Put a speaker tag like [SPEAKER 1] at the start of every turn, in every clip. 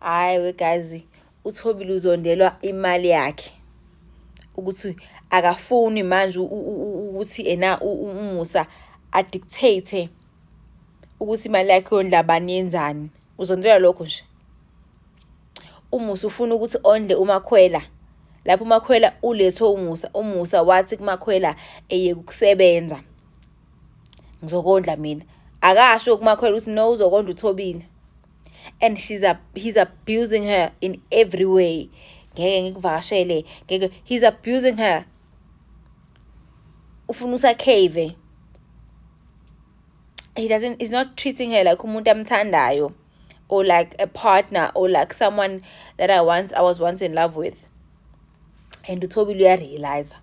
[SPEAKER 1] Hayi we guys, uThobile uzondelwa imali yakhe ukuthi akafuni manje ukuthi ena uMusa adictate ukuthi imali yakhe yondla bani yenzani. Uzondelwa lokho nje. uMusa ufuna ukuthi ondle uMakhwela. Lapho uMakhwela uletho uMusa wathi kuMakhwela eyeke ukusebenza. Ngizokondla mina. Akasho kuMakhwela ukuthi no uzokondla uThobile. And he's abusing her in every way. Ngeke ngikuvakashele, ngeke, he's abusing her. Ufuna usakhave. He's not treating her like umuntu amthandayo, or like a partner, or like someone that I was once in love with. And uThobile uyarealize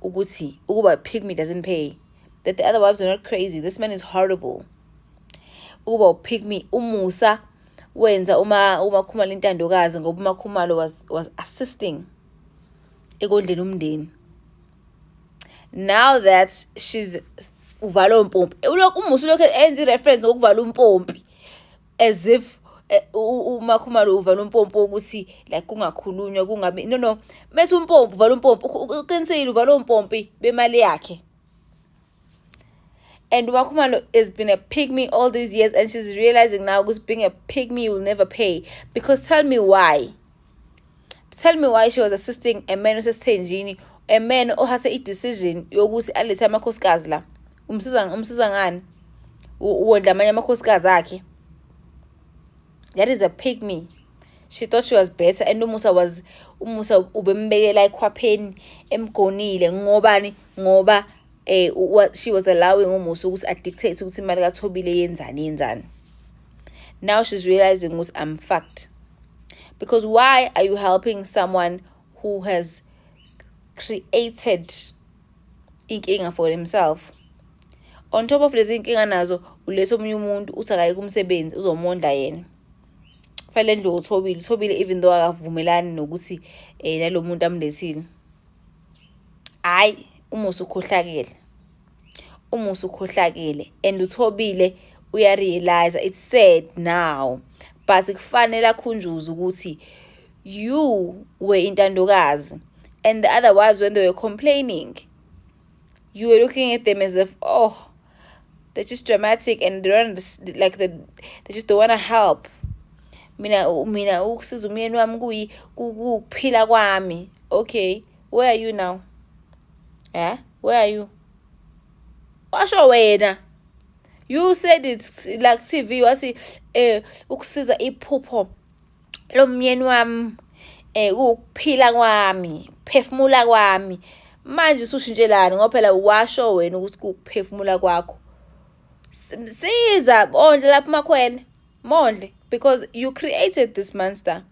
[SPEAKER 1] ukuthi ukuba pygmy doesn't pay. That the other wives are not crazy. This man is horrible. Ukuba pygmy, uMusa wenza uMakhumalo intandokazi ngoba uMakhumalo was assisting ekondleni umndeni. Now that she's uvala umpompi, uMusa lokho enza reference ngokuvala umpompi as if uMakhumalo uvala umpompi ukuthi like kungakhulunywa kungabi no mase umpompi uvala umpompi uqinisile uvala umpompi bemali yakhe. And uMakhumalo has been a pygmy all these years, and she's realizing now because being a pygmy will never pay. Because tell me why she was assisting a man oseSthenjini, a man ohase a decision yokuthi alethe amakhosikazi la. Umsiza ngani wondla amanye amakhosikazi akhe. That is a pygmy. She thought she was better, and uMusa ubembekela ekhwapheni emgonile ngobani ngoba what she was allowing uMusa ukuthi adictate ukuthi imali kaThobile yenzani. Now she's realizing ukuthi I'm fucked. Because why are you helping someone who has created inkinga for himself? On top of lezi inkinga nazo ulethe omunye umuntu uthakaye kumsebenzi uzomondla yena. Fanele nje uThobile even though akavumelani nokuthi nalo muntu amlethile. Hayi uMusa ukhohlakele. And uThobile uyarealize it's sad now, but kufanele akhunjuze ukuthi you were intandokazi, and the other wives, when they were complaining, you were looking at them as if, oh, they're just dramatic and they don't they just don't want to help. Mina ukusiza umyeni wami kuphila kwami. Okay, where are you now? Where are you? Washo wena. You said it's like TV wasi ukusiza iphupho lomyeni wami ukuphila kwami, phefumula kwami. Manje usushintshelana ngoba phela washo wena ukuthi kuphefumula kwakho. Siza ondle lapha Makhwele. Mondle, because you created this monster.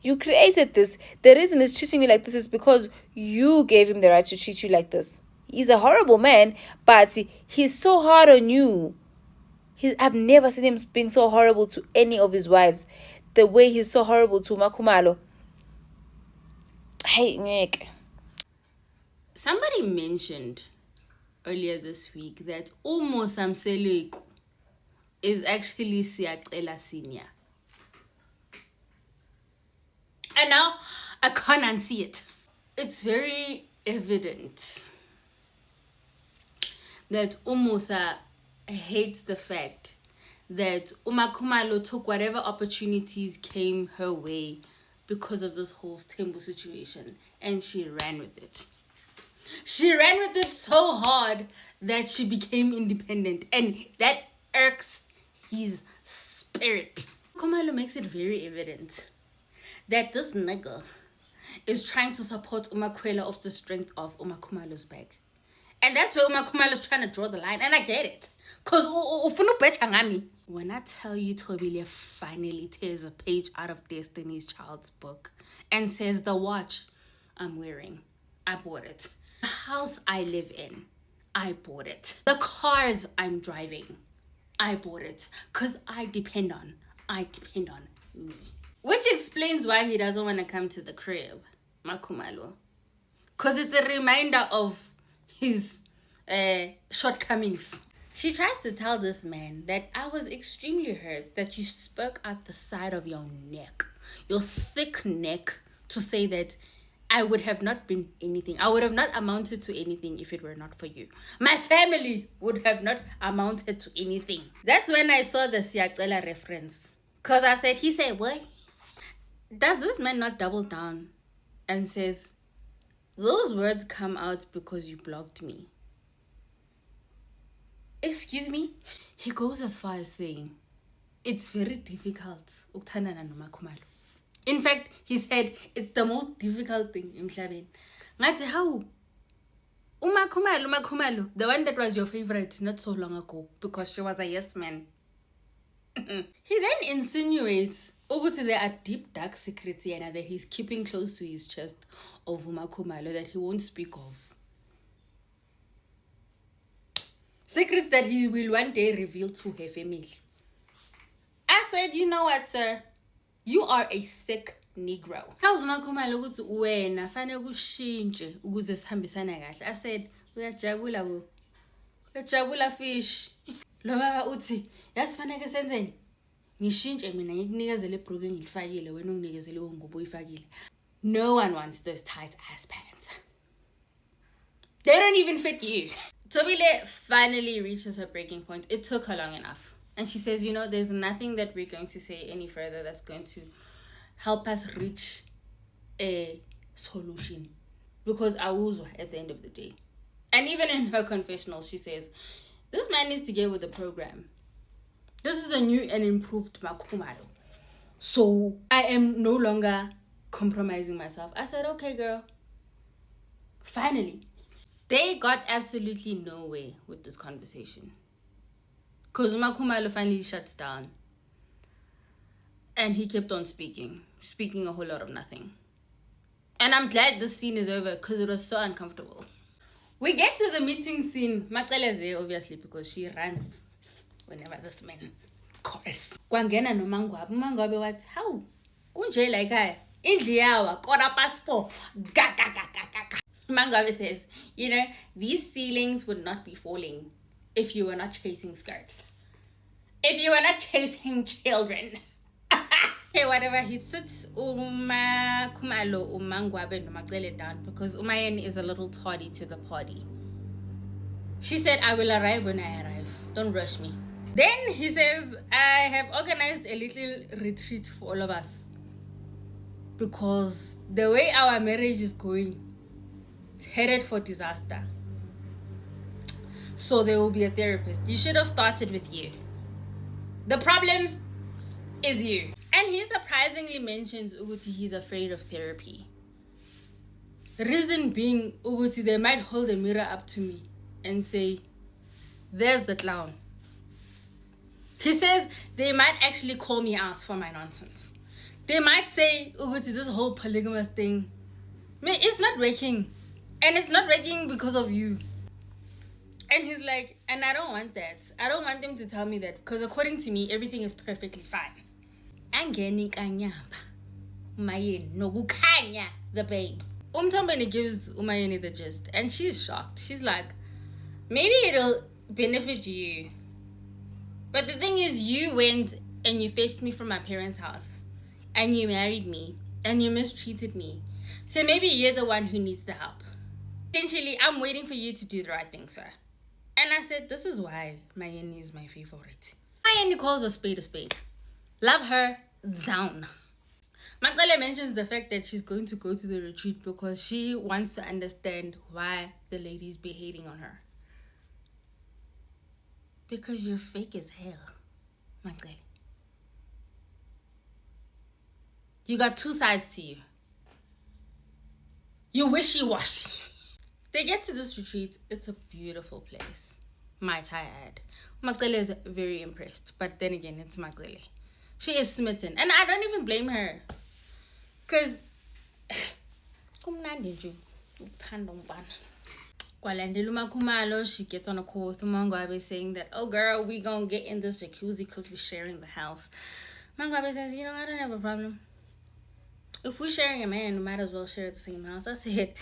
[SPEAKER 1] You created this. The reason he's treating you like this is because you gave him the right to treat you like this. He's a horrible man, but he's so hard on you. I've never seen him being so horrible to any of his wives. The way he's so horrible to Makhumalo. Hey, Nick.
[SPEAKER 2] Somebody mentioned earlier this week that uMusa Mseleku is actually Siyacela Senior. And now I can't unsee it. It's very evident that uMusa hates the fact that uMakhumalo took whatever opportunities came her way because of this whole Thembu situation, and she ran with it. She ran with it so hard that she became independent, and that irks his spirit. Khumalo makes it very evident that this nigga is trying to support uMakhwela off the strength of uMakhumalo's back. And that's where uMakhumalo is trying to draw the line, and I get it. Because when I tell you Thobile finally tears a page out of Destiny's Child's book and says, the watch I'm wearing, I bought it. The house I live in, I bought it. The cars I'm driving, I bought it. Because I depend on me. Which explains why he doesn't want to come to the crib, Makhumalo. Because it's a reminder of his shortcomings. She tries to tell this man that I was extremely hurt that you spoke out the side of your neck, your thick neck, to say that I would have not been anything. I would have not amounted to anything if it were not for you. My family would have not amounted to anything. That's when I saw the Siyacela reference. Because I said, he said, what? Does this man not double down and says, those words come out because you blocked me? Excuse me? He goes as far as saying, it's very difficult ukuthandana noMakhumalo. In fact, he said, it's the most difficult thing emhlabeni. Ngathi, how? uMakhumalo, the one that was your favorite not so long ago, because she was a yes man. He then insinuates ukuthi there are deep dark secrets here that he's keeping close to his chest of uMakhumalo that he won't speak of. Secrets that he will one day reveal to her family. I said, you know what, sir? You are a sick Negro. Tells uMakhumalo ukuthi wena fanele kushintshe ukuze sihambisana kahle. I said, uyajabula bo. Uyajabula fish. Lo baba uthi, yasifanele senzeni? Ngishintshe mina ngikunikeze le broke engilifakile wena unginikeze le ngubo uyifakile. No one wants those tight ass pants. They don't even fit you. Tobile finally reaches her breaking point. It took her long enough. And she says, you know, there's nothing that we're going to say any further that's going to help us reach a solution. Because awuzwa at the end of the day. And even in her confessional, she says, this man needs to get with the program. This is a new and improved Makhumalo. So I am no longer compromising myself. I said, okay, girl. Finally. They got absolutely nowhere with this conversation. Because uMakhumalo finally shuts down. And he kept on speaking a whole lot of nothing. And I'm glad this scene is over because it was so uncomfortable. We get to the meeting scene. Macele is there, obviously, because she runs whenever this man calls. Kwangena noMangwabe. uMangwabe what? How? Kunje like I. Indli yawa, 4:15. Ga ga ga ga ga ga. Mangabe says, you know, these ceilings would not be falling if you were not chasing skirts. If you were not chasing children. Hey, whatever. He sits uMakhumalo, uMangwabe, noMacele down because Umayeni is a little tardy to the party. She said, I will arrive when I arrive. Don't rush me. Then he says, I have organized a little retreat for all of us. Because the way our marriage is going, it's headed for disaster. So there will be a therapist. You should have started with you. The problem is you. And he surprisingly mentions Uguti he's afraid of therapy. The reason being, Uguti, they might hold a mirror up to me and say, there's the clown. He says they might actually call me out for my nonsense. They might say, Uguti, this whole polygamous thing, man, it's not working. And it's not working because of you. And he's like, and I don't want that. I don't want them to tell me that. Because according to me, everything is perfectly fine. Angeni kanyamba. Umayeni nokukhanya, the babe. Umthombeni gives Umayeni the gist. And she's shocked. She's like, maybe it'll benefit you. But the thing is, you went and you fetched me from my parents' house. And you married me. And you mistreated me. So maybe you're the one who needs the help. Essentially, I'm waiting for you to do the right thing, sir. And I said, this is why Mayeni is my favorite. Mayeni calls a spade a spade. Love her down. Macele mentions the fact that she's going to go to the retreat because she wants to understand why the ladies be hating on her. Because you're fake as hell, Macele. You got two sides to you. You wishy-washy. They get to this retreat. It's a beautiful place. Might I add. Macele is very impressed. But then again, it's Macele. She is smitten. And I don't even blame her. Because... she gets on a call with Mangwabe saying that, oh girl, we gonna get in this jacuzzi because we're sharing the house. Mangwabe says, you know, I don't have a problem. If we're sharing a man, we might as well share the same house. I said,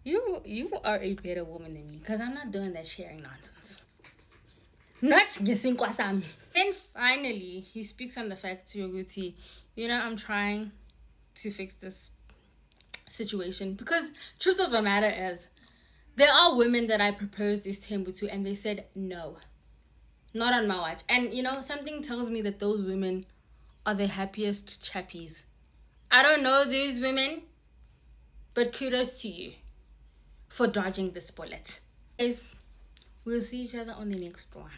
[SPEAKER 2] you are a better woman than me because I'm not doing that sharing nonsense.
[SPEAKER 3] not ngesinkwa sami.
[SPEAKER 2] Then finally, he speaks on the fact to Yoguti, I'm trying to fix this situation. Because truth of the matter is, there are women that I proposed this tembu to and they said no. Not on my watch. And something tells me that those women are the happiest chappies. I don't know these women, but kudos to you for dodging this bullet. Guys, we'll see each other on the next one.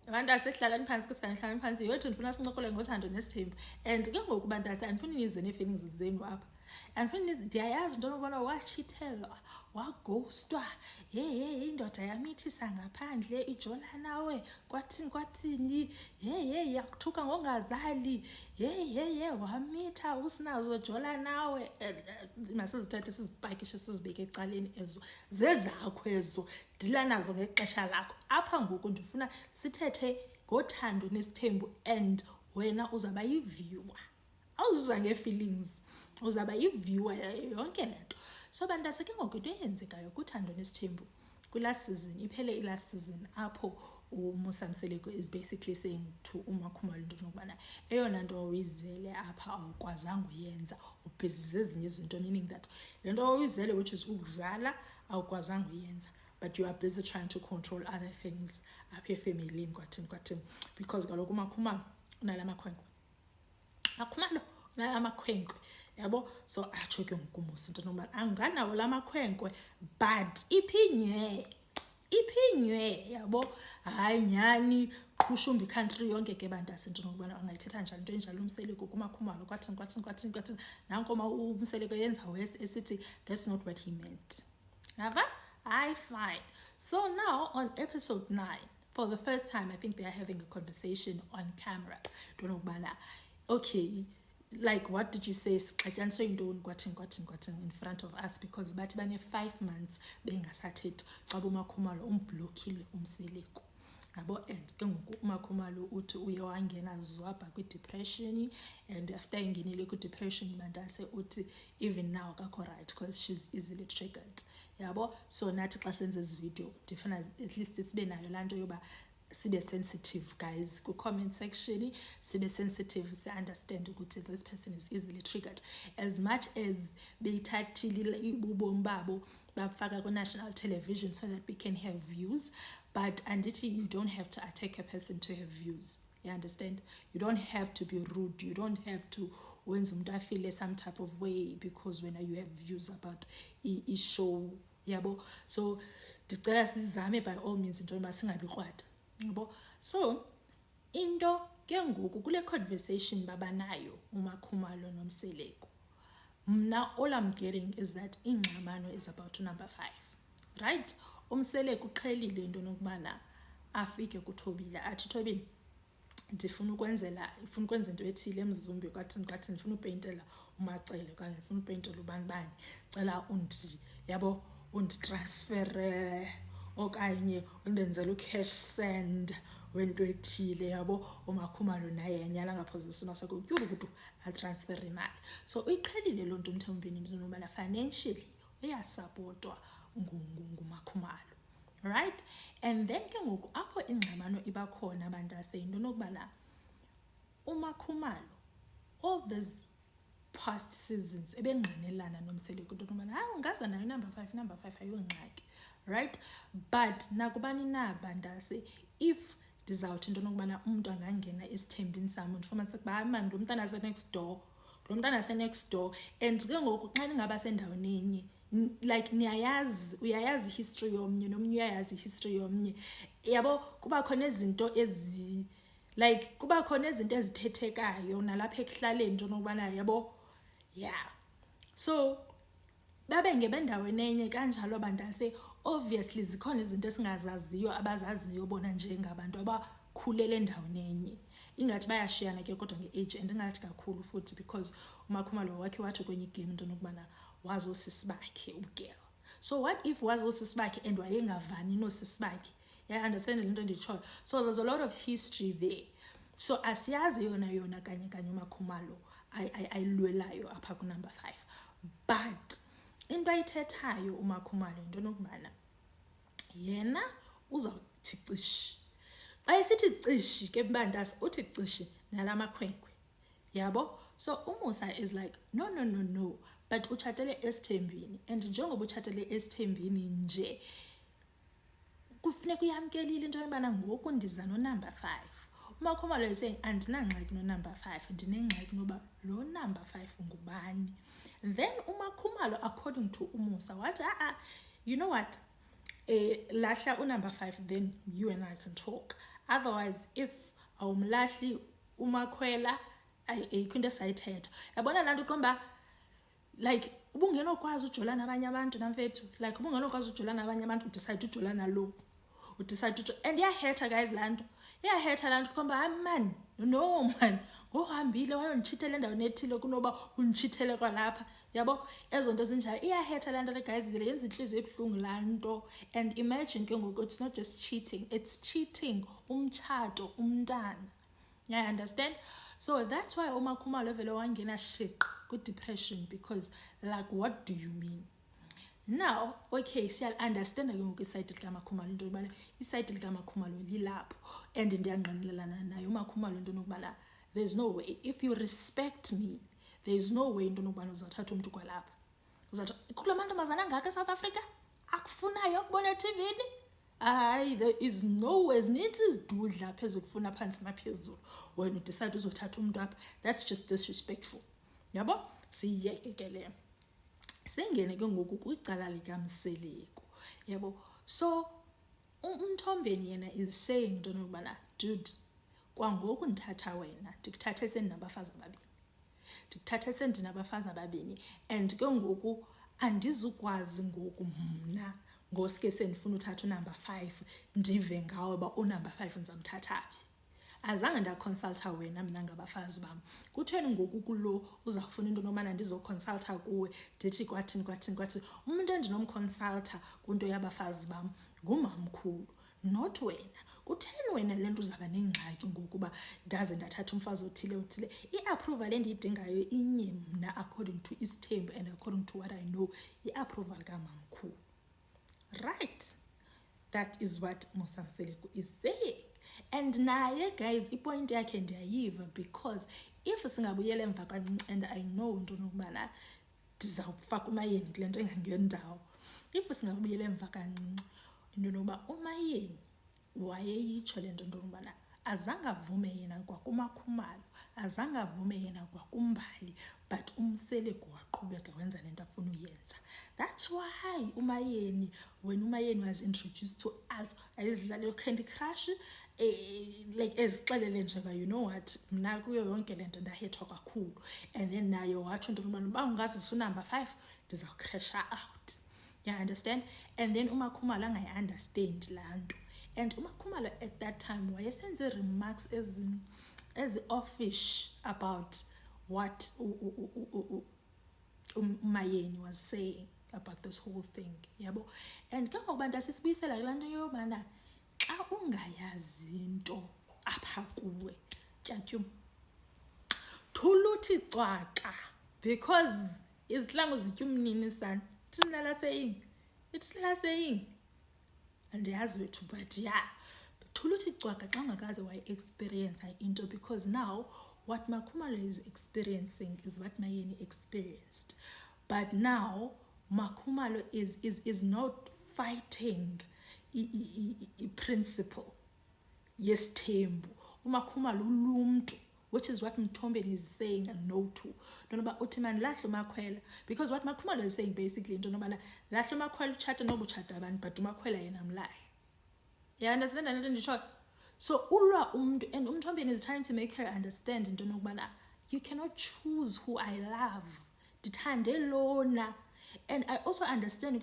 [SPEAKER 3] Abantu asehlalani phansi kusihlala phansi yethu ndifuna sincokole ngothando nesithembu and ke ngoku bantu andifuni nize nee-feelings zenu apha andifuni ndiyayazi into yokubana watshithelwa waghostwa indoda yamithisa ngaphandle ijola nawe kwathini yakuthuka ngongazali wamitha usinazo jola nawe masizithathe sizipakishe sizibeke ecaleni ezo zezakho ezo dila nazo ngexesha lakho apha ngoku ndifuna sithethe ngothando nesithembu and wena uzaba yi-viewer awuzuza ngee-feelings uzaba yi-viewer yonke le nto so bantu aseke ngoku into eyenzekayo kuthando nesithembu kulast season iphele ilast season apho uMusa Mseleko is basically saying to uMakhumalo into yokubana eyona nto oyizele apha awukwazanga uyenza ubhizize ezinye izinto meaning that le nto oyizele which is ukuzala awukwazanga uyenza but you are busy trying to control other things apha efamilini kwathini because kaloku uMakhumalo unala makhwenkwe yabo so atsho ke ngokumusa into nokubana anganawo la makhwenkwe but iphinywe yabo hayi nyani qhushumba country yonke ke bantu asinto nokubana angayithetha njani into enjalo uMseleko kuMakhumalo kwathini nanko uMseleko yenza west esithi that's not what he meant yava I fine so now on episode 9 for the first time I think they are having a conversation on camera don't know ubana okay like what did you say xatyaniswe intoni kwathini in front of us because bathi bane 5 months bengasathethi xa uMakhumalo umblockile uMseleko yabo and ke ngoku uMakhumalo uthi uye wangena zwabha kwi-depression and after engenile kwi-depression mandase uthi even now akakho right because she's easily triggered yabo so nathi xa senze this video ndifuna at least sibe nayo laa nto yoba sibe sensitive guys ku comment section sibe sensitive si understand ukuthi this person is easily triggered as much as beyithathile ibubomi babo bafaka ku national television so that we can have views but andithi you don't have to attack a person to have views you understand you don't have to be rude you don't have to wenza umuntu afile some type of way because when you have views about I show yabo so ndicela sizame by all means into yoba singabi krwada yabo so into ke ngoku kule conversation babanayo uMakhumalo noMseleko mna all I'm getting is that ingxabano is about to number 5 right uMseleko uqhelile into nokubana afike kuThobile athi Thobile ndifuna ukwenza into ethile eMzumbe kwathini ndifuna upaintela uMacele okanye ndifuna upaintela ubani cela yabo unditransfer okanye undenzela ucash send wento ethile yabo uMakhumalo naye yanyala ngaphosisima sakho ukuthi atransfer imali so uyiqhelile lo nto uMthembeni into nobana financially uyasupportwa nguMakhumalo right and then ke ngoku apho ingxabano iba khona abantu aseyinto nokubana uMakhumalo all these past seasons ebengqinelana noMseleko into nokubana ungaza nayo number 5 ayongxaki right but nakubani na bandase if ndizawuthi into nokubana umuntu angangena esithembini sami ndifumanise kuba manje lo mntana ase next door and ke ngoku xa ningaba sendaweni enye like uyayazi history yomnye nomnye uyayazi history yomnye yabo kuba khona izinto ezithethekayo nalapha ekuhlaleni into nokubana yabo yeah so babe ngebendaweni enye kanjalo abantu ase obviously zikhona izinto esingazaziyo abazaziyo bona njengabantu abakhulele endaweni enye ingathi bayashiyana ke kodwa ngeage and ingathi kakhulu futhi because uMakhumalo wakhe wathi kwenye game into nokubana wazi usisi bakhe ugirl so what if wazi usisi bakhe and wayengavani nosisi bakhe yeah understand into nditshoyo so there's a lot of history there so asiyazi yona kanye uMakhumalo ayilwelayo apha ku number 5 but into ayithethayo uMakhumalo into nokubana yena uzawuthi cishi ayesithi cishi ke mbandasi uthi cishi nalamakhwenkwe yabo. So uMusa is like no, but utshatele esithembini, and njengoba utshatele esithembini nje kufuneka uyamkelile into yobana ngoku ndiza no-number 5. uMakhumalo is saying andinangxaki no-number 5, ndinengxaki noba lo number 5 ngubani. Then uMakhumalo according to uMusa wathi you know what, lahla unumber 5, then you and I can talk. Otherwise if awumlahli uMakhwela ayikho into esayithetha. Yabona laa nto komba like ubungenokwazi ujolana abanye abantu namfethu, like ubungenokwazi ujolana abanye abantu udecide ujolana lo, udecide and iyahetha guys laa nto, iyahetha laa nto komba man no man ngohambile wayonditshithela endaweni ethile kunoba unditshithele kwalapha yabo. Ezo nto zinjalo iyahetha laa nto le guys, vele yenza inhliziyo ebuhlungu laa nto. And imagine ke ngoku it's not just cheating, it's cheating umtshato umntana. Yeah, I understand. So that's why uMakhumalo vele wangena shiq ku-depression, because like what do you mean now? Okay, siya-understand ke ngoku isayidi likaMakhumalo into yobana isayidi likaMakhumalo lilapho, and ndiyangqinelana naye uMakhumalo into yokubana there's no way, if you respect me, there's no way into yokubana uzawuthatha umntu kwalapha, uzawuthatha kula mantombazana angaka eSouth Africa akufunayo ukubona eTV-ni. Hayi, there is no way, zinintsi izidudla phezulu kufuna phantsi naphezulu wena udecide uzothatha umntu apha. That's just disrespectful yabo. Siyiyeke ke le, sengene ke ngoku kwicala likaMseleko yabo. So uMthombeni yena is saying into yokubana dude, kwangoku ndithatha wena ndikuthathe sendinabafazi ababini, ndikuthathe sendinabafazi ababini, and ke ngoku andizukwazi ngoku mna ngosuke sendifuna uthatha unumber 5 ndive ngawe uba unumber 5 ndizamthatha phi. Azange ndaconsulta wena mna ngabafazi bam, kutheni ngoku kulo uzawufuna into nomana ndizoconsulta kuwe ndithi kwathini. Umuntu endinomconsulta kwinto yabafazi bam ngumamkhulu, not wena. Kutheni wena le nto uzaba nengxaki ngokuba ndaze ndathatha umfazi othile. I-approval endiyidingayo inye mna according to isithembu and according to what I know, i-approval kamamkhulu. Right, that is what Musa Mseleko is saying. And naye guys ipoint yakhe ndiyayiva, because if singabuyela emva kancinci, and I know into nokubana ndizawufaka uMayeni kule nto engangendawo, if singabuyela emva kancinci into nokuba uMayeni wayeyitsho le nto nokubana azange avume yena kwakuMakhumalo, azange avume yena kwakuMbali, but uMseleko waqhubeka wenza le nto afuna uyenza. That's why uMayeni, when uMayeni was introduced to us, ayizidlalele Candy Crush, like ezixelele nje ba, you know what, mna kuyo yonke le nto ndahethwa kakhulu, and then naye watsho into yokubana uba ungazisa unumber 5 ndizawucrasha out. Yeah, understand? And then uMakhumalo angayi-understand laa nto. And uMakhumalo at that time wayesenze remarks ezi-offish about what uMayeni was saying about this whole thing yabo. And ke ngoku bantu asisibuyisela kulaa nto yobana xa ungayazi into apha kuwe tyatyum thuluthi cwaka, because izihlangu zitya umnini sana. Thina saying, it's la saying, andiyazi wethu, but yeah, thuluthi cwaka xa ungakaze wayi-experience into, because now what Makhumalo is experiencing is what Mayeni experienced. But now Makhumalo is not fighting principle yesithembu. uMakhumalo ulumntu, which is what Mthombeni is saying no to. Don't know about Utiman Laslo Makhwela, because what Makhumalo is saying basically, don't know about Laslo Makhwela chat and no chataban, but Makhwela and Lash. Yeah, understand? And so Ulwa and Mthombeni is trying to make her understand, and don't know about you cannot choose who I love. The time they lona. And I also understand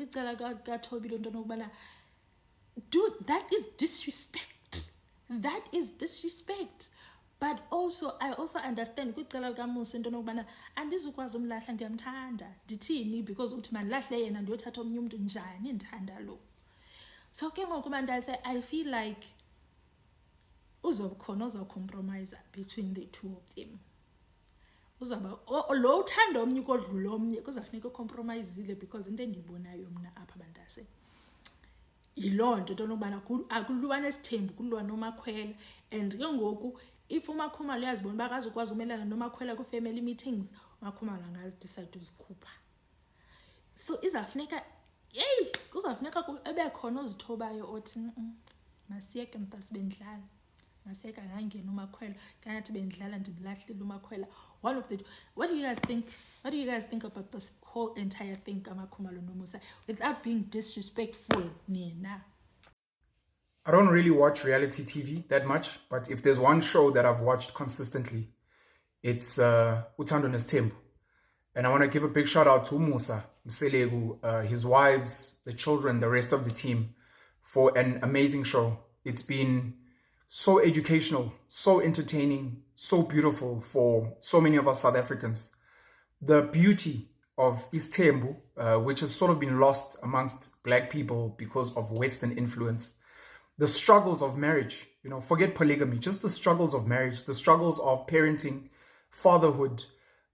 [SPEAKER 3] dude, that is disrespect. That is disrespect. But also I also understand kwicala likaMusa into nokubana andizukwazi umlahla ndiyamthanda ndithini, because uthi mandilahle yena ndiyothatha omnye umntu njani ndithanda lo. So ke ngoku mandase I feel like uzawukhona uzawucompromise between the two of them. Uzaba lo uthanda omnye kodlula omnye kuzafuneka ucompromisile, because into endiyibonayo mna apha bantase yiloo nto nokubana akulwa nesithembu kulwa noMakhwela. And ke ngoku if uMakhumalo uyazibona uba akazukwazi umelana noMakhwela kwi-family meetings, uMakhumalo angazidicide uzikhupha. So izawufuneka kuzawufuneka ebe khona ozithobayo othi masiyeke mntase bendlala, masiyeke angangena uMakhwela kanti bendlala ndimlahlile uMakhwela. One of the what do you guys think about this whole entire thing kaMakhumalo noMusa without being disrespectful? Nina,
[SPEAKER 4] I don't really watch reality TV that much, but if there's one show that I've watched consistently, it's Uthando Nesithembu. And I want to give a big shout out to Musa Mselegu, his wives, the children, the rest of the team for an amazing show. It's been so educational, so entertaining, so beautiful for so many of us South Africans. The beauty of Isithembu, which has sort of been lost amongst black people because of Western influence. The struggles of marriage, forget polygamy, just the struggles of marriage, the struggles of parenting, fatherhood,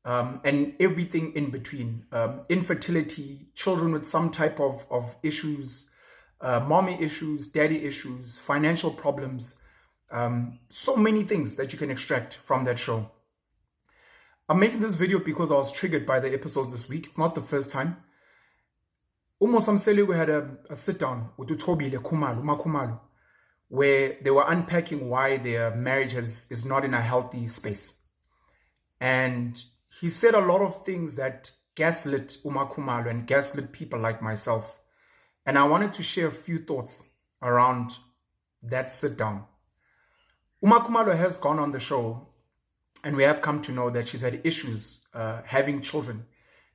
[SPEAKER 4] and everything in between. Infertility, children with some type of issues, mommy issues, daddy issues, financial problems, so many things that you can extract from that show. I'm making this video because I was triggered by the episodes this week. It's not the first time. Umusa Mselegu had a sit down with Uthobile Khumalo, where they were unpacking why their marriage is not in a healthy space. And he said a lot of things that gaslit Khumalo and gaslit people like myself. And I wanted to share a few thoughts around that sit down. Khumalo has gone on the show, and we have come to know that she's had issues having children.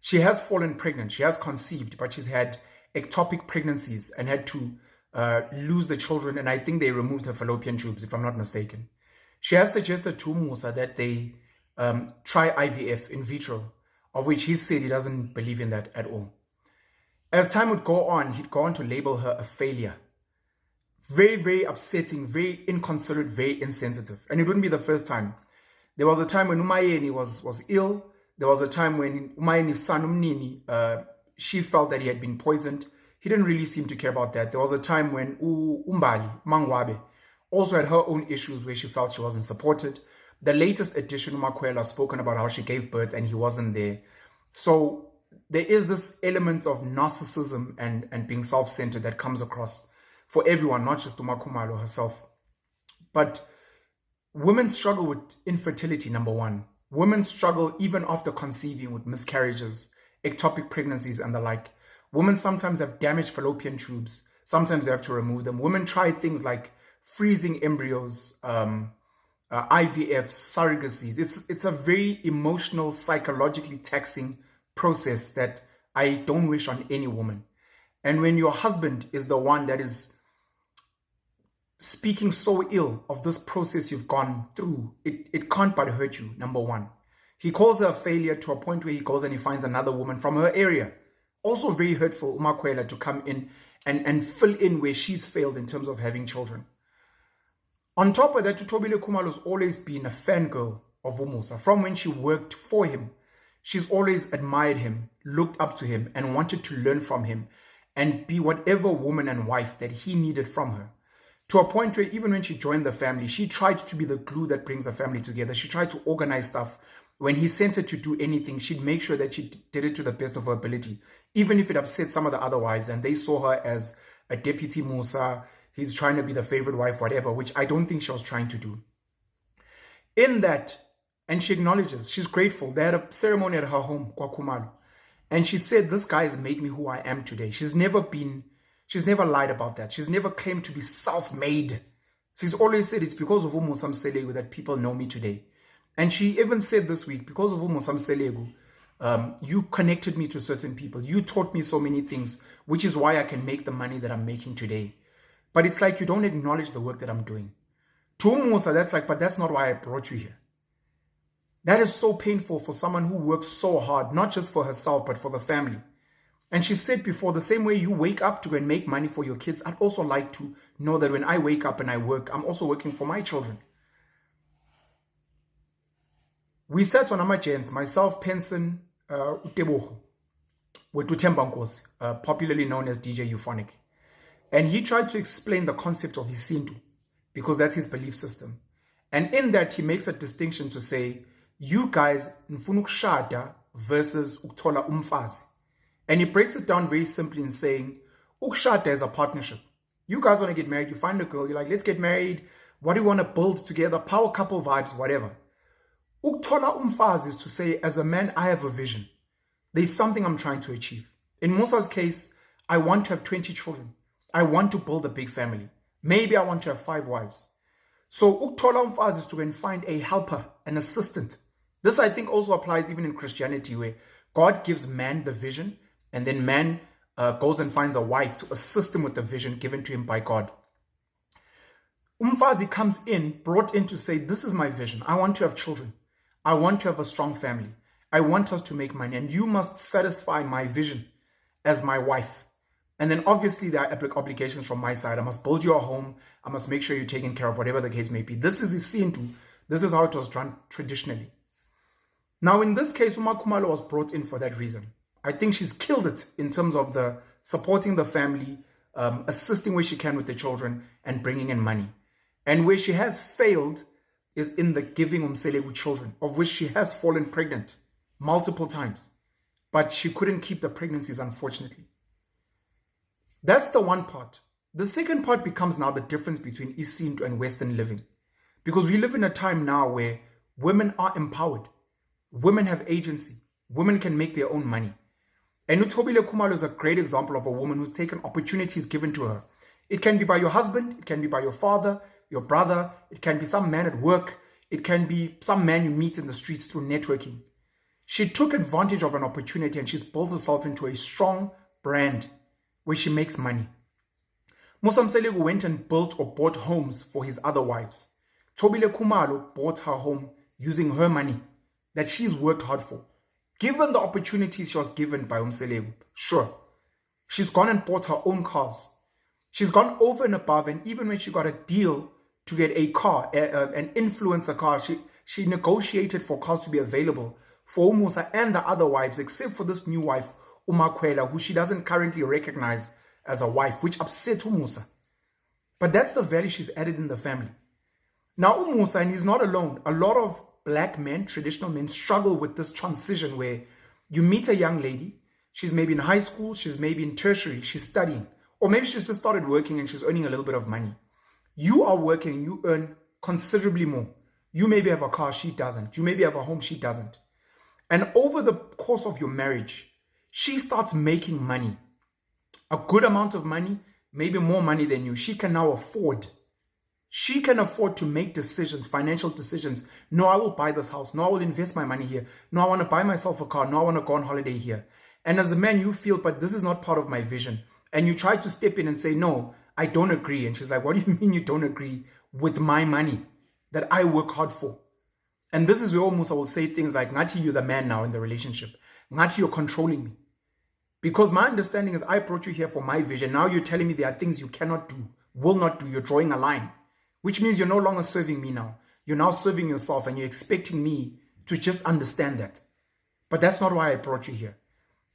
[SPEAKER 4] She has fallen pregnant, she has conceived, but she's had ectopic pregnancies and had to lose the children, and I think they removed her fallopian tubes, if I'm not mistaken. She has suggested to Musa that they try IVF in vitro, of which he said he doesn't believe in that at all. As time would go on, he'd go on to label her a failure. Very, very upsetting, very inconsiderate, very insensitive. And it wouldn't be the first time. There was a time when Umayeni was ill. There was a time when Umayeni's son, Umnini, she felt that he had been poisoned. He didn't really seem to care about that. There was a time when Umbali, Mangwabe, also had her own issues where she felt she wasn't supported. The latest edition, Umakhwela, spoken about how she gave birth and he wasn't there. So there is this element of narcissism and being self-centered that comes across for everyone, not just Khumalo herself. But women struggle with infertility, number one. Women struggle even after conceiving with miscarriages, ectopic pregnancies and the like. Women sometimes have damaged fallopian tubes. Sometimes they have to remove them. Women try things like freezing embryos, IVF, surrogacies. It's a very emotional, psychologically taxing process that I don't wish on any woman. And when your husband is the one that is speaking so ill of this process you've gone through, it can't but hurt you, number one. He calls her a failure to a point where he goes and he finds another woman from her area. Also very hurtful, Umakhwela, to come in and fill in where she's failed in terms of having children. On top of that, Thobile Khumalo's always been a fangirl of Umusa. From when she worked for him, she's always admired him, looked up to him, and wanted to learn from him and be whatever woman and wife that he needed from her. To a point where even when she joined the family, she tried to be the glue that brings the family together. She tried to organize stuff. When he sent her to do anything, she'd make sure that she did it to the best of her ability, even if it upset some of the other wives and they saw her as a deputy Musa, he's trying to be the favorite wife, whatever, which I don't think she was trying to do. In that, and she acknowledges, she's grateful. They had a ceremony at her home, Khumalo, and she said, this guy has made me who I am today. She's never lied about that. She's never claimed to be self-made. She's always said it's because of Umusa Mselegu that people know me today. And she even said this week, because of Umusa Mselegu, you connected me to certain people. You taught me so many things, which is why I can make the money that I'm making today. But it's like you don't acknowledge the work that I'm doing. To Umusa, that's like, but that's not why I brought you here. That is so painful for someone who works so hard, not just for herself, but for the family. And she said before, the same way you wake up to go and make money for your kids, I'd also like to know that when I wake up and I work, I'm also working for my children. We sat on Amagents, myself, Penson, Uteboho, with Uthemba Nkosi, popularly known as DJ Euphonic. And he tried to explain the concept of isintu, because that's his belief system. And in that, he makes a distinction to say, you guys, nifuna ukushada versus ukuthola umfazi. And he breaks it down very simply in saying, ukushada is a partnership. You guys want to get married, you find a girl, you're like, let's get married. What do you want to build together? Power couple vibes, whatever. Ukuthola umfazi is to say, as a man, I have a vision. There's something I'm trying to achieve. In Musa's case, I want to have 20 children. I want to build a big family. Maybe I want to have 5 wives. So ukuthola umfazi is to go and find a helper, an assistant. This, I think, also applies even in Christianity, where God gives man the vision, and then man goes and finds a wife to assist him with the vision given to him by God. Umfazi comes in, brought in to say, this is my vision. I want to have children. I want to have a strong family. I want us to make money, and you must satisfy my vision as my wife. And then obviously there are obligations from my side. I must build you a home. I must make sure you're taken care of, whatever the case may be. This is isintu. This is how it was done traditionally. Now, in this case, Uma Khumalo was brought in for that reason. I think she's killed it in terms of the supporting the family, assisting where she can with the children, and bringing in money. And where she has failed is in the giving umselegu children, of which she has fallen pregnant multiple times. But she couldn't keep the pregnancies, unfortunately. That's the one part. The second part becomes now the difference between isintu and Western living. Because we live in a time now where women are empowered. Women have agency. Women can make their own money. And Uthobile Khumalo is a great example of a woman who's taken opportunities given to her. It can be by your husband, it can be by your father, your brother, it can be some man at work, it can be some man you meet in the streets through networking. She took advantage of an opportunity and she's built herself into a strong brand where she makes money. Musa Mselegu went and built or bought homes for his other wives. Thobile Khumalo bought her home using her money that she's worked hard for. Given the opportunities she was given by Umselegu, sure, she's gone and bought her own cars. She's gone over and above, and even when she got a deal to get a car, an influencer car, she negotiated for cars to be available for Umusa and the other wives, except for this new wife, Umakwela, who she doesn't currently recognize as a wife, which upset Umusa. But that's the value she's added in the family. Now Umusa, and he's not alone, a lot of black men, traditional men, struggle with this transition where you meet a young lady, she's maybe in high school, she's maybe in tertiary, she's studying, or maybe she's just started working and she's earning a little bit of money. You are working, you earn considerably more. You maybe have a car, she doesn't. You maybe have a home, she doesn't. And over the course of your marriage, she starts making money. A good amount of money, maybe more money than you. She can now afford. She can afford to make decisions, financial decisions. No, I will buy this house. No, I will invest my money here. No, I want to buy myself a car. No, I want to go on holiday here. And as a man, you feel, but this is not part of my vision. And you try to step in and say, no, I don't agree. And she's like, what do you mean you don't agree with my money that I work hard for? And this is where Musa will say things like, Ngati, you're the man now in the relationship. Ngati, you're controlling me. Because my understanding is I brought you here for my vision. Now you're telling me there are things you cannot do, will not do. You're drawing a line, which means you're no longer serving me now. You're now serving yourself and you're expecting me to just understand that. But that's not why I brought you here.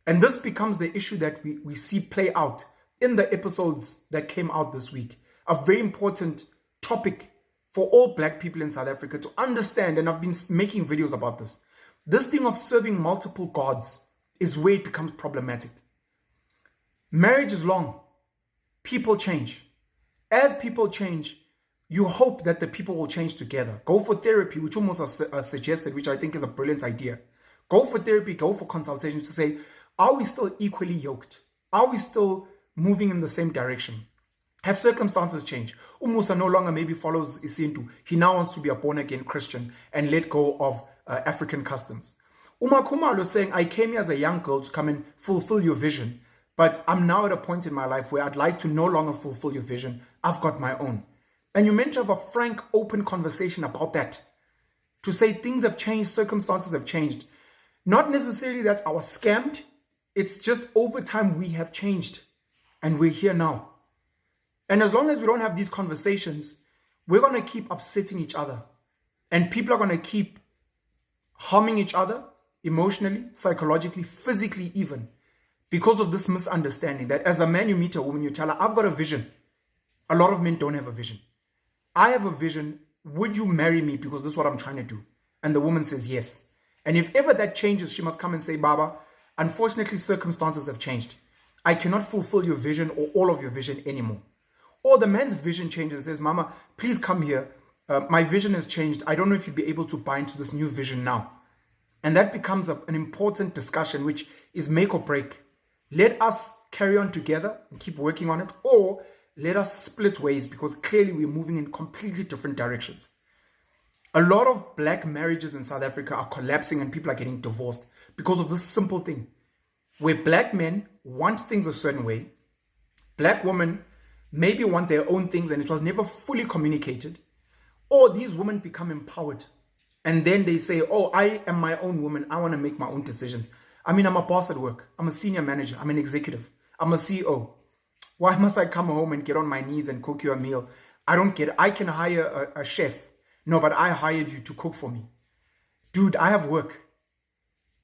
[SPEAKER 4] And this becomes the issue that we see play out in the episodes that came out this week. A very important topic for all black people in South Africa to understand, and I've been making videos about this. This thing of serving multiple gods is where it becomes problematic. Marriage is long. People change. As people change, you hope that the people will change together. Go for therapy, which almost suggested, which I think is a brilliant idea. Go for therapy, go for consultations to say, are we still equally yoked? Are we still moving in the same direction? Have circumstances changed? Umusa no longer maybe follows isintu. He now wants to be a born-again Christian and let go of African customs. Uma Khumalo is saying, I came here as a young girl to come and fulfill your vision, but I'm now at a point in my life where I'd like to no longer fulfill your vision. I've got my own. And you're meant to have a frank, open conversation about that. To say things have changed, circumstances have changed. Not necessarily that I was scammed. It's just over time we have changed and we're here now. And as long as we don't have these conversations, we're going to keep upsetting each other. And people are going to keep harming each other emotionally, psychologically, physically even. because of this misunderstanding that as a man, you meet a woman, you tell her, I've got a vision. A lot of men don't have a vision. I have a vision. Would you marry me because this is what I'm trying to do? And the woman says yes. And if ever that changes, she must come and say, Baba, unfortunately, circumstances have changed. I cannot fulfill your vision or all of your vision anymore. Or the man's vision changes and says, Mama, please come here. My vision has changed. I don't know if you'd be able to buy into this new vision now. And that becomes an important discussion, which is make or break. Let us carry on together and keep working on it, or let us split ways because clearly we're moving in completely different directions. A lot of black marriages in South Africa are collapsing and people are getting divorced because of this simple thing, where black men want things a certain way, black women maybe want their own things and it was never fully communicated, or these women become empowered and then they say, oh, I am my own woman, I want to make my own decisions. I mean, I'm a boss at work, I'm a senior manager, I'm an executive, I'm a CEO. Why must I come home and get on my knees and cook you a meal? I don't get it. I can hire a chef. No, but I hired you to cook for me. Dude, I have work.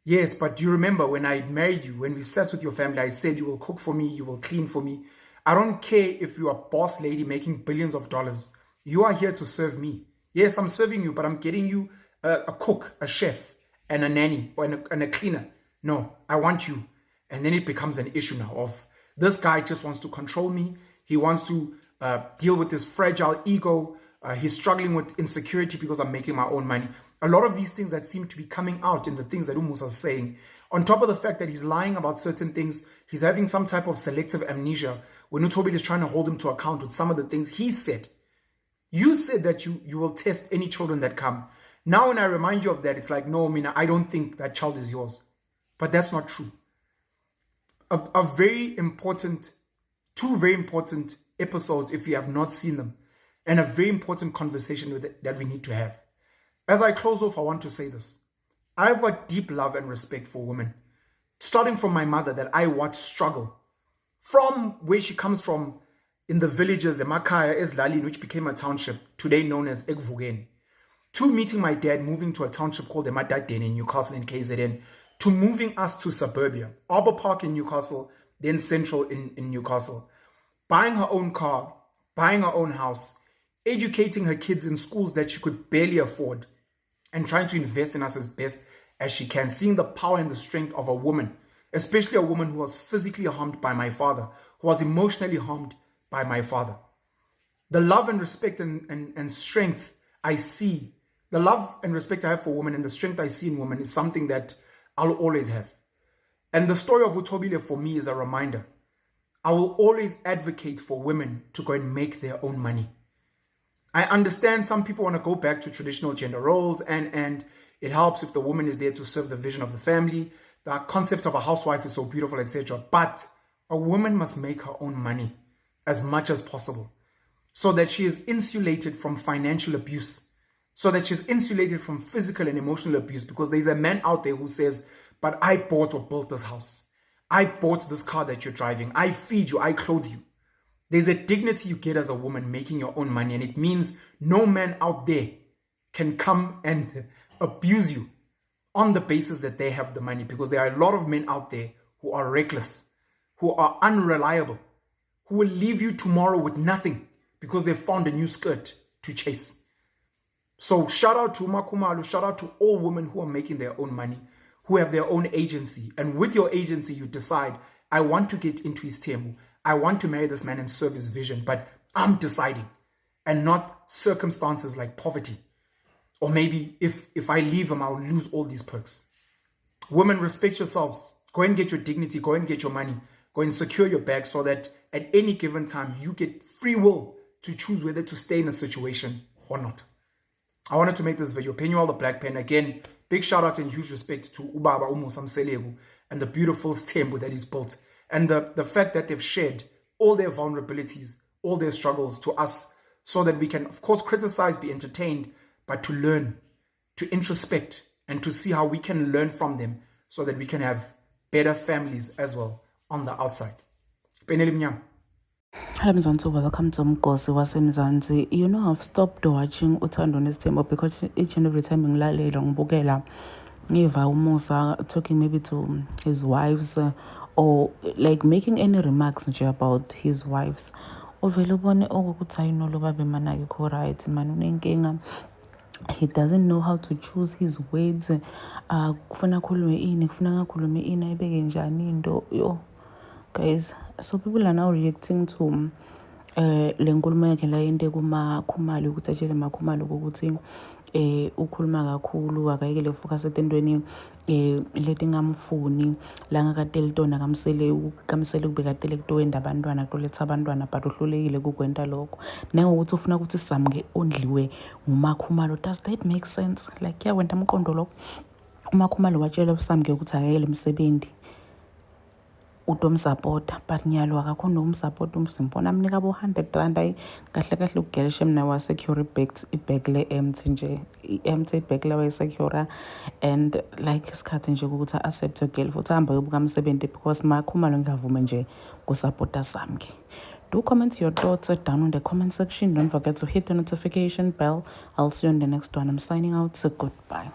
[SPEAKER 4] Yes, but do you remember when I married you, when we sat with your family, I said you will cook for me, you will clean for me. I don't care if you're a boss lady making billions of dollars. You are here to serve me. Yes, I'm serving you, but I'm getting you a cook, a chef, and a nanny, and a cleaner. No, I want you. And then it becomes an issue now of this guy just wants to control me. He wants to deal with this fragile ego. He's struggling with insecurity because I'm making my own money. A lot of these things that seem to be coming out in the things that Umusa is saying, on top of the fact that he's lying about certain things, he's having some type of selective amnesia when Uthobile is trying to hold him to account with some of the things he said. You said that you will test any children that come. Now when I remind you of that, it's like, no, Mina, I don't think that child is yours. But that's not true. Two very important episodes, if you have not seen them, and a very important conversation that we need to have. As I close off, I want to say this. I've got deep love and respect for women, starting from my mother that I watched struggle from where she comes from in the villages, Emakaya, Ezlalin, which became a township, today known as Ekvugeni, to meeting my dad, moving to a township called Emadadeni in Newcastle in KZN, to moving us to suburbia, Arbor Park in Newcastle, then Central in Newcastle, buying her own car, buying her own house, educating her kids in schools that she could barely afford, and trying to invest in us as best as she can, seeing the power and the strength of a woman, especially a woman who was physically harmed by my father, who was emotionally harmed by my father. The love and respect and strength I see, the love and respect I have for women and the strength I see in women is something that I'll always have. And the story of Uthobile for me is a reminder. I will always advocate for women to go and make their own money. I understand some people want to go back to traditional gender roles and it helps if the woman is there to serve the vision of the family. The concept of a housewife is so beautiful, etc. But a woman must make her own money as much as possible so that she is insulated from financial abuse, so that she's insulated from physical and emotional abuse, because there's a man out there who says, but I bought or built this house. I bought this car that you're driving. I feed you. I clothe you. There's a dignity you get as a woman making your own money, and it means no man out there can come and abuse you on the basis that they have the money, because there are a lot of men out there who are reckless, who are unreliable, who will leave you tomorrow with nothing because they've found a new skirt to chase. So shout out to Umakumalu, shout out to all women who are making their own money, who have their own agency. And with your agency, you decide, I want to get into his temu. I want to marry this man and serve his vision, but I'm deciding, and not circumstances like poverty. Or maybe if I leave him, I'll lose all these perks. Women, respect yourselves. Go and get your dignity. Go and get your money. Go and secure your bag so that at any given time, you get free will to choose whether to stay in a situation or not. I wanted to make this video. Penuel the Black Pen. Again, big shout out and huge respect to Ubaba Umusa Mselegu and the beautiful stembu that he's built. And the fact that they've shared all their vulnerabilities, all their struggles to us so that we can, of course, criticize, be entertained, but to learn, to introspect, and to see how we can learn from them so that we can have better families as well on the outside. Peneli Mnyama.
[SPEAKER 5] Hello Mzansi, welcome to Mgosi waseMzansi. You know, I've stopped watching Uthando Nesithembu because each and every time ngilalela ngibukela ngiva uMusa talking maybe to his wives or like making any remarks nje about his wives, uvele ubone okukuthi hayi no lo baba man akekho right, man unenkinga. He doesn't know how to choose his words. Kufuna khulume ini, kufuna ngakhulume ini, ayibeke njani into. Yo guys, so people are now reacting to le nkulumo yakhe la into kumakhumalo ukuthi atshele makhumalo ukuthi ukhuluma kakhulu, akayekele focus entweni leti ngamfuni la ngakateli tona kamsele kubekatele kutowenda abantwana kuletha abantwana but uhlulekile kukwenta lokho nangokuthi ufuna ukuthi samke ondliwe ngumakhumalo. Does that make sense? Like kuyawenta umqondo lokho. Umakhumalo watshela usamke ukuthi akayele emsebenzi utomsupporta but nyalo akakhona ukumsupport umsimbona amnika bo 100 rand ayi kahle kahle ukugelisha mina wa secure ibag le empty nje empty bag la wa secure and like isikhathi nje ukuthi accept girl futhi hamba yobuka umsebenzi because makhumalo ngavuma nje kusupporta samke. Do comment your thoughts down in the comment section. Don't forget to hit the notification bell. I'll see you on the next one. I'm signing out, so goodbye.